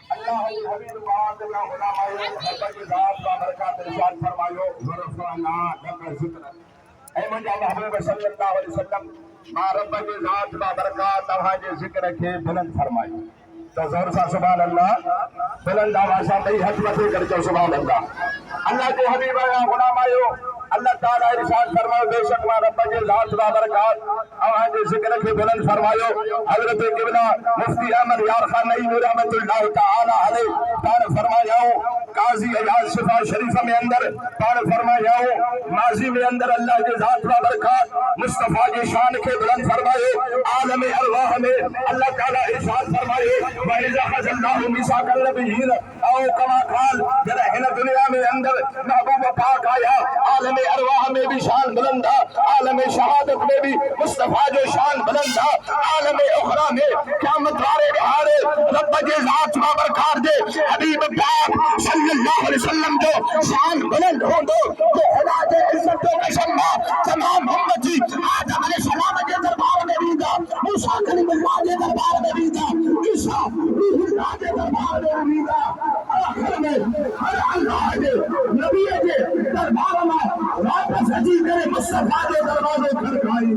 اللہ حبیب پاک اللہ علماء محبت کی ذات و برکات ارشاد فرمایو ورفعنا لک ذکرک اے منجا محبوب صلی اللہ علیہ وسلم ما رب کی ذات و برکات تواجے ذکر کے بلند فرمائی تو زور سے سبحان اللہ بلند آواز سے بڑی حکمت کر کے سبحان اللہ اللہ کے حبیب علماء اللہ تعالیٰ ارشاد فرماؤ بے شک ما رب کی ذات و برکات آواز ذکر کے بلند فرمایو حضرت قبلہ مفتی احمد یار خان نعیم رحمت اللہ تعالی علیہ تعالی فرمایا قاضی ایاز شفا شریفہ میں اندر تعالی فرمایا ماضی میں اندر اللہ کی ذات و برکات مصطفیٰ کی شان کے بلند فرمائے عالم ارواح میں اللہ تعالی ارشاد فرمائے وَإِذَا خَذَ اللَّهُ مِيثَاقَ النَّبِيِّينَ او کما قال کہ دنیا میں اندر محبوب پاک آیا عالم ارواح میں بھی شان بلند تھا عالم شہادت میں بھی مصطفیٰ جو شان بلند تھا عالم اخرى میں قیامت والے بہارے رب کی ذات و برکات دے حبیب پاک صلی اللہ علیہ وسلم جو شان بلند ہو دو تو خدا کے عزت و قسمہ تمام امتی آدم علیہ السلام کے دربار میں بھی تھا موسیٰ کلیم اللہ کے دربار میں بھی تھا عیسیٰ روح اللہ کے دربار میں بھی تھا آخر میں ہر اللہ کے نبی کے دربار میں واپس حجی کرے مصطفیٰ کے دروازے کھڑکائی